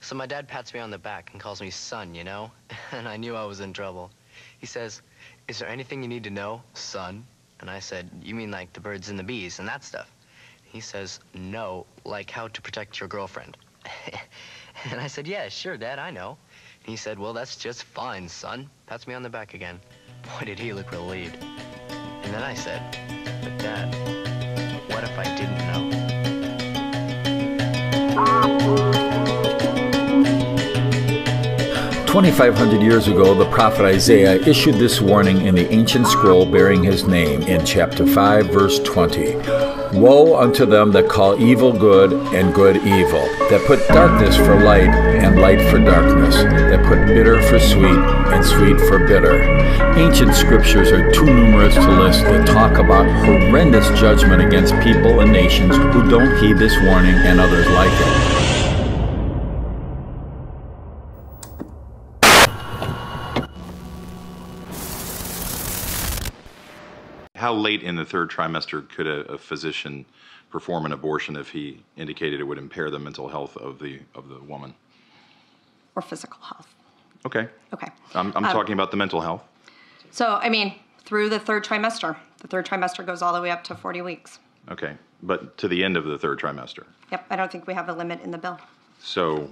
So my dad pats me on the back and calls me son, you know? And I knew I was in trouble. He says, "Is there anything you need to know, son?" And I said, "You mean like the birds and the bees and that stuff?" He says, "No, like how to protect your girlfriend." And I said, "Yeah, sure, Dad, I know." And he said, "Well, that's just fine, son." Pats me on the back again. Boy, did he look relieved. And then I said, "But Dad, what if I didn't know?" 2,500 years ago, the prophet Isaiah issued this warning in the ancient scroll bearing his name in chapter 5, verse 20. Woe unto them that call evil good and good evil, that put darkness for light and light for darkness, that put bitter for sweet and sweet for bitter. Ancient scriptures are too numerous to list that talk about horrendous judgment against people and nations who don't heed this warning and others like it. How late in the third trimester could a physician perform an abortion if he indicated it would impair the mental health of the woman? Or physical health. Okay. Okay. I'm talking about the mental health. So, I mean, through the third trimester. The third trimester goes all the way up to 40 weeks. Okay. But to the end of the third trimester. Yep, I don't think we have a limit in the bill. So,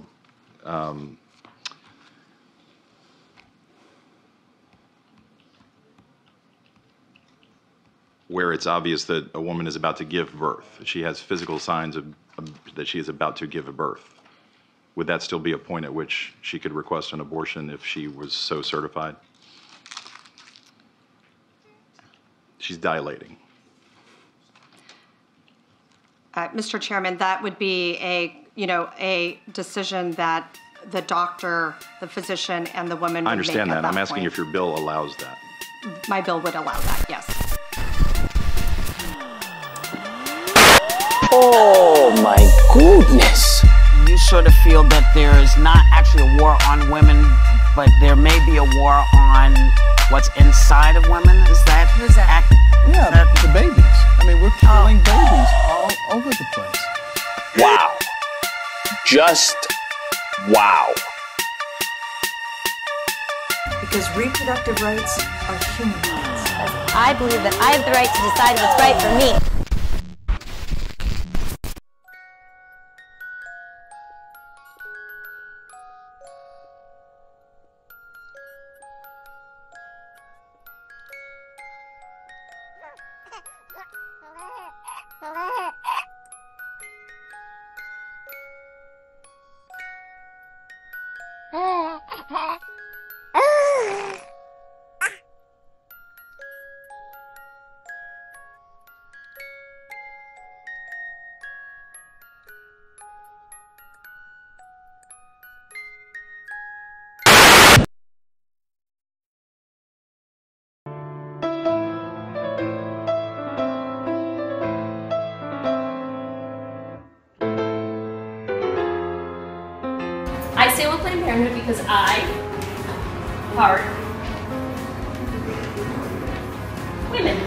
where it's obvious that a woman is about to give birth, she has physical signs of that she is about to give a birth, would that still be a point at which she could request an abortion if she was so certified? She's dilating. Mr. Chairman, that would be a decision that the doctor, the physician, and the woman would make. I understand that. I'm asking point. if your bill allows that. My bill would allow that, yes. Oh my goodness. You sort of feel that there is not actually a war on women, but there may be a war on what's inside of women? Is that? Yeah, the babies. I mean, we're killing babies all over the place. Wow. Just wow. Because reproductive rights are human rights. I believe that I have the right to decide what's right for me. I stay with Planned Parenthood because I heart women.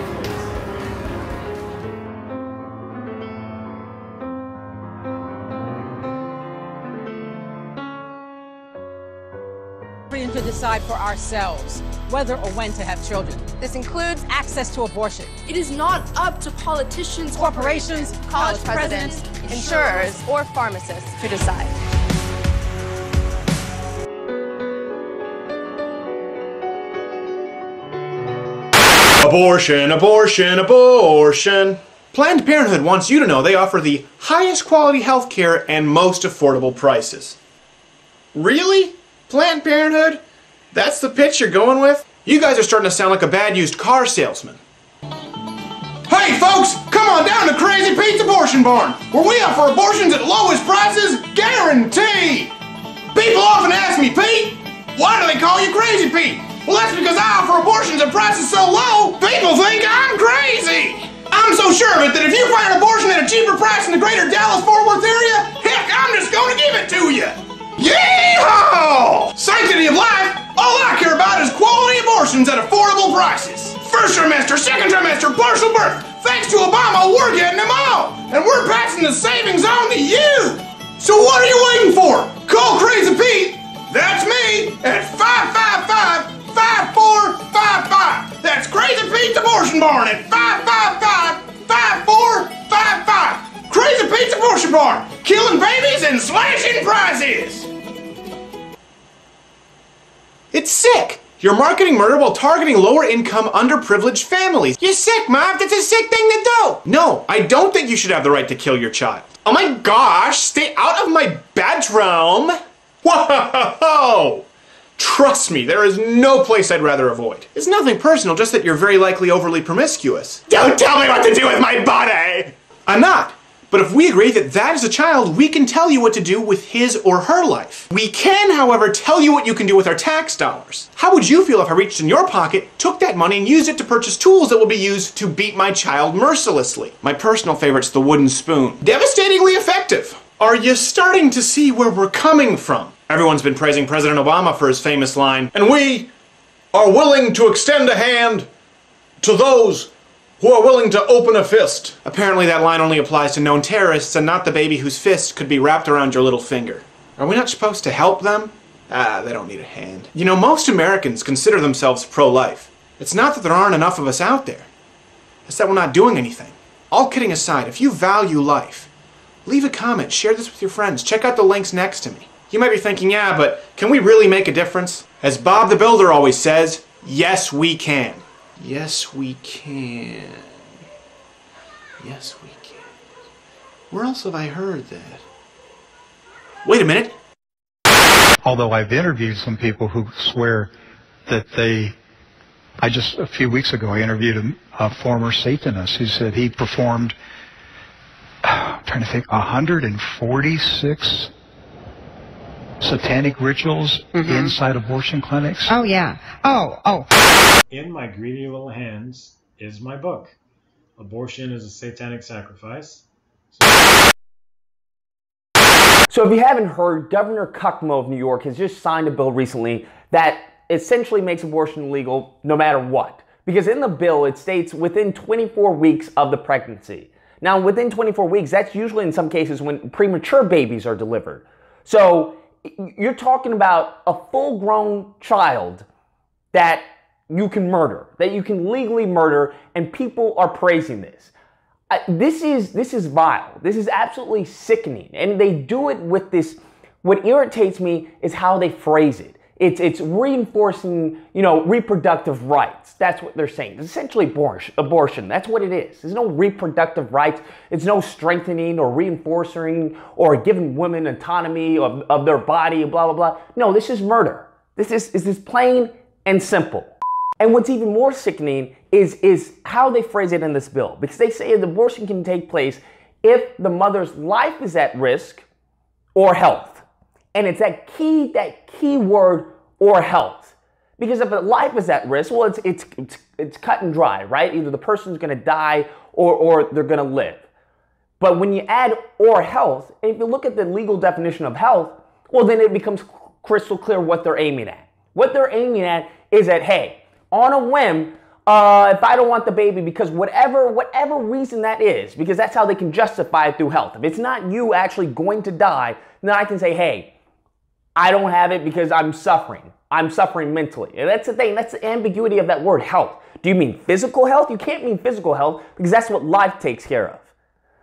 Freedom to decide for ourselves whether or when to have children. This includes access to abortion. It is not up to politicians, Corporations, college presidents, insurers, or pharmacists to decide. Abortion, abortion, abortion. Planned Parenthood wants you to know they offer the highest quality health care and most affordable prices. Really? Planned Parenthood? That's the pitch you're going with? You guys are starting to sound like a bad used car salesman. Hey folks, come on down to Crazy Pete's Abortion Barn, where we offer abortions at lowest prices, guaranteed. People often ask me, Pete, why do they call you Crazy Pete? Well, that's because I offer abortions at prices so low, people think I'm crazy. I'm so sure of it that if you find an abortion at a cheaper price in the greater Dallas-Fort Worth area, heck, I'm just gonna give it to you. Yeehaw! Sanctity of life, all I care about is quality abortions at affordable prices. First trimester, second trimester, partial birth. Thanks to Obama, we're getting them all. And we're passing the savings on to you. So what are you waiting for? Call Crazy Pete, that's me, at 555-5455. That's Crazy Pete's Abortion Barn at 555-5455. Crazy Pete's Abortion Barn, killing babies and slashing prices. It's sick. You're marketing murder while targeting lower-income, underprivileged families. You're sick, Mom. That's a sick thing to do. No, I don't think you should have the right to kill your child. Oh my gosh, stay out of my bedroom. Whoa! Trust me, there is no place I'd rather avoid. It's nothing personal, just that you're very likely overly promiscuous. Don't tell me what to do with my body! I'm not. But if we agree that that is a child, we can tell you what to do with his or her life. We can, however, tell you what you can do with our tax dollars. How would you feel if I reached in your pocket, took that money, and used it to purchase tools that will be used to beat my child mercilessly? My personal favorite's the wooden spoon. Devastatingly effective. Are you starting to see where we're coming from? Everyone's been praising President Obama for his famous line, "And we are willing to extend a hand to those who are willing to open a fist." Apparently that line only applies to known terrorists and not the baby whose fist could be wrapped around your little finger. Are we not supposed to help them? They don't need a hand. You know, most Americans consider themselves pro-life. It's not that there aren't enough of us out there. It's that we're not doing anything. All kidding aside, if you value life, leave a comment, share this with your friends, check out the links next to me. You might be thinking, yeah, but can we really make a difference? As Bob the Builder always says, yes we can. Yes, we can. Yes, we can. Where else have I heard that? Wait a minute. Although I've interviewed some people who swear that a few weeks ago, I interviewed a former Satanist who said he performed, I'm trying to think, 146 satanic rituals inside abortion clinics. Oh, yeah. Oh. In my greedy little hands is my book. Abortion is a satanic sacrifice. So if you haven't heard, Governor Cuckmo of New York has just signed a bill recently that essentially makes abortion legal no matter what. Because in the bill, it states within 24 weeks of the pregnancy. Now, within 24 weeks, that's usually in some cases when premature babies are delivered. So you're talking about a full-grown child that you can murder, that you can legally murder, and people are praising this. This is vile. This is absolutely sickening, and they do it with this. What irritates me is how they phrase it. It's reinforcing, reproductive rights. That's what they're saying. It's essentially abortion. That's what it is. There's no reproductive rights. It's no strengthening or reinforcing or giving women autonomy of their body, blah, blah, blah. No, this is murder. This is plain and simple. And what's even more sickening is how they phrase it in this bill. Because they say an abortion can take place if the mother's life is at risk or health. And it's that key word, or health. Because if a life is at risk, well, it's cut and dry, right? Either the person's going to die or they're going to live. But when you add or health, and if you look at the legal definition of health, well, then it becomes crystal clear what they're aiming at. What they're aiming at is that, hey, on a whim, if I don't want the baby because whatever reason that is, because that's how they can justify it through health. If it's not you actually going to die, then I can say, hey, I don't have it because I'm suffering. I'm suffering mentally. And that's the thing. That's the ambiguity of that word health. Do you mean physical health? You can't mean physical health because that's what life takes care of.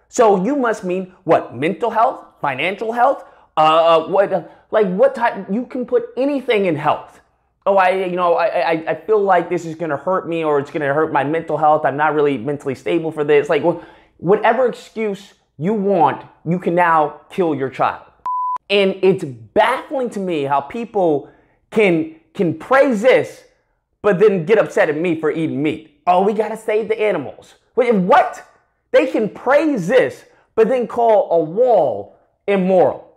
So you must mean what? Mental health? Financial health? What type? You can put anything in health. Oh, I feel like this is going to hurt me or it's going to hurt my mental health. I'm not really mentally stable for this. Like, whatever excuse you want, you can now kill your child. And it's baffling to me how people can praise this, but then get upset at me for eating meat. Oh, we got to save the animals. Wait, what? They can praise this, but then call a wall immoral.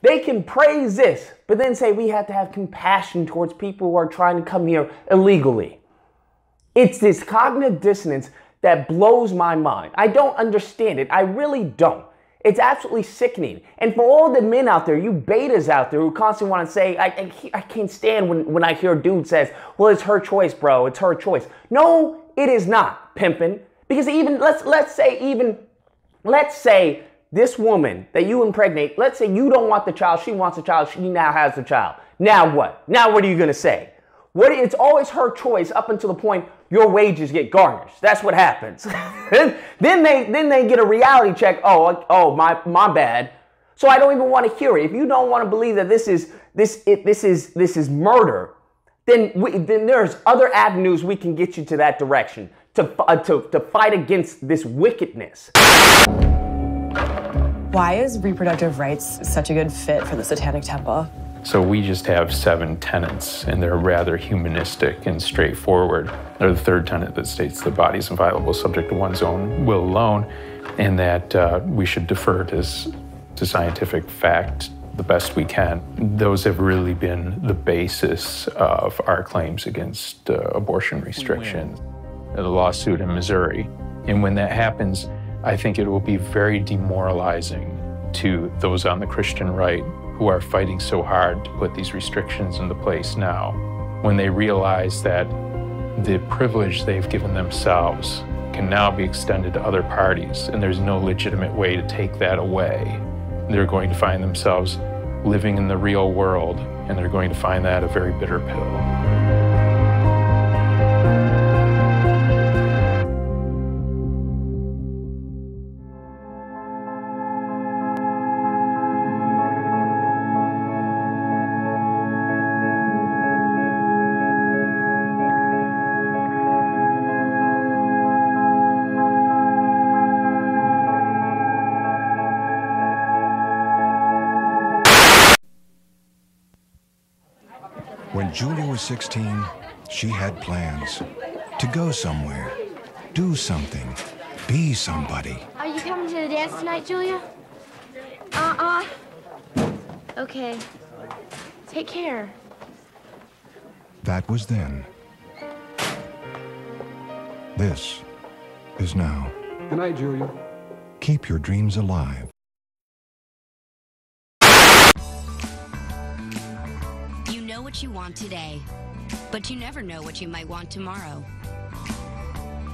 They can praise this, but then say we have to have compassion towards people who are trying to come here illegally. It's this cognitive dissonance that blows my mind. I don't understand it. I really don't. It's absolutely sickening. And for all the men out there, you betas out there who constantly want to say, I can't stand when I hear a dude says, well, it's her choice, bro. It's her choice. No, it is not, pimpin'. Because even, let's say this woman that you impregnate, let's say you don't want the child, she wants the child, she now has the child. Now what? Now what are you going to say? It's always her choice up until the point your wages get garnished. That's what happens. then they get a reality check. Oh, my bad. So I don't even want to hear it. If you don't want to believe that this is murder, then there's other avenues we can get you to that direction to fight against this wickedness. Why is reproductive rights such a good fit for the Satanic Temple? So we just have 7 tenets, and they're rather humanistic and straightforward. They're the 3rd tenet that states the body is inviolable, subject to one's own will alone, and that we should defer to scientific fact the best we can. Those have really been the basis of our claims against abortion restrictions. The lawsuit in Missouri. And when that happens, I think it will be very demoralizing to those on the Christian right who are fighting so hard to put these restrictions into place now, when they realize that the privilege they've given themselves can now be extended to other parties, and there's no legitimate way to take that away. They're going to find themselves living in the real world, and they're going to find that a very bitter pill. When Julia was 16, she had plans to go somewhere, do something, be somebody. Are you coming to the dance tonight, Julia? Okay. Take care. That was then. This is now. Good night, Julia. Keep your dreams alive. You know what you want today, but you never know what you might want tomorrow.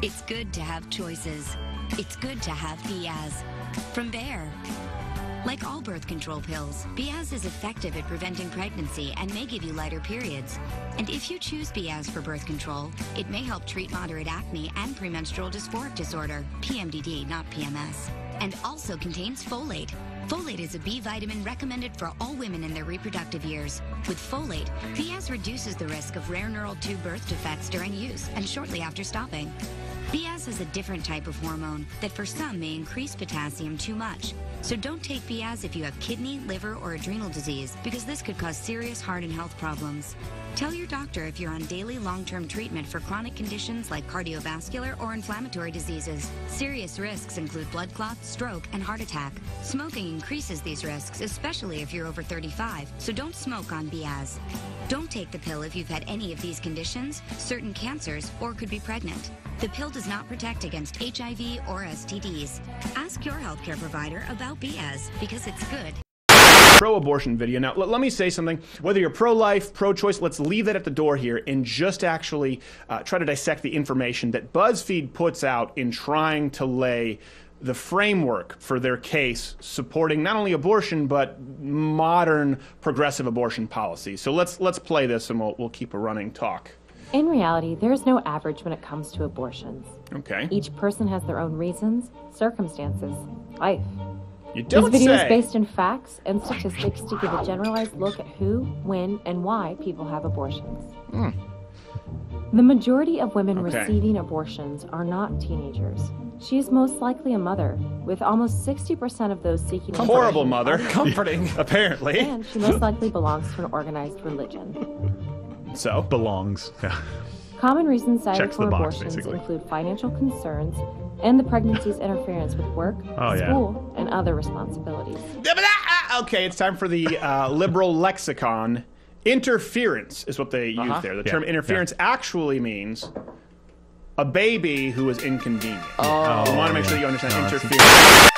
It's good to have choices. It's good to have Biaz from Bayer. Like all birth control pills, Biaz is effective at preventing pregnancy and may give you lighter periods. And if you choose Biaz for birth control, it may help treat moderate acne and premenstrual dysphoric disorder, PMDD, not PMS, and also contains folate. Folate is a B vitamin recommended for all women in their reproductive years. With folate, Biaz reduces the risk of rare neural tube birth defects during use and shortly after stopping. Biaz is a different type of hormone that for some may increase potassium too much. So don't take Biaz if you have kidney, liver, or adrenal disease, because this could cause serious heart and health problems. Tell your doctor if you're on daily long-term treatment for chronic conditions like cardiovascular or inflammatory diseases. Serious risks include blood clots, stroke, and heart attack. Smoking increases these risks, especially if you're over 35, so don't smoke on Biaz. Don't take the pill if you've had any of these conditions, certain cancers, or could be pregnant. The pill does not protect against HIV or STDs. Ask your healthcare provider about Biaz, because it's good. Pro-abortion video. Now, let me say something. Whether you're pro-life, pro-choice, let's leave that at the door here and just actually try to dissect the information that BuzzFeed puts out in trying to lay the framework for their case supporting not only abortion, but modern progressive abortion policies. So let's play this and we'll keep a running talk. In reality, there is no average when it comes to abortions. Okay. Each person has their own reasons, circumstances, life. You don't This video say. is based in facts and statistics to give a generalized look at who, when, and why people have abortions. The majority of women receiving abortions are not teenagers. She is most likely a mother, with almost 60% of those seeking abortion. Horrible mother. Comforting, apparently. And she most likely belongs to an organized religion. So? Belongs. Yeah. Common reasons cited Checks the for box, abortions basically. include financial concerns and the pregnancy's interference with work, school, and other responsibilities. Okay, it's time for the liberal lexicon. Interference is what they use there. The term interference actually means a baby who is inconvenient. We want to make sure that you understand interference.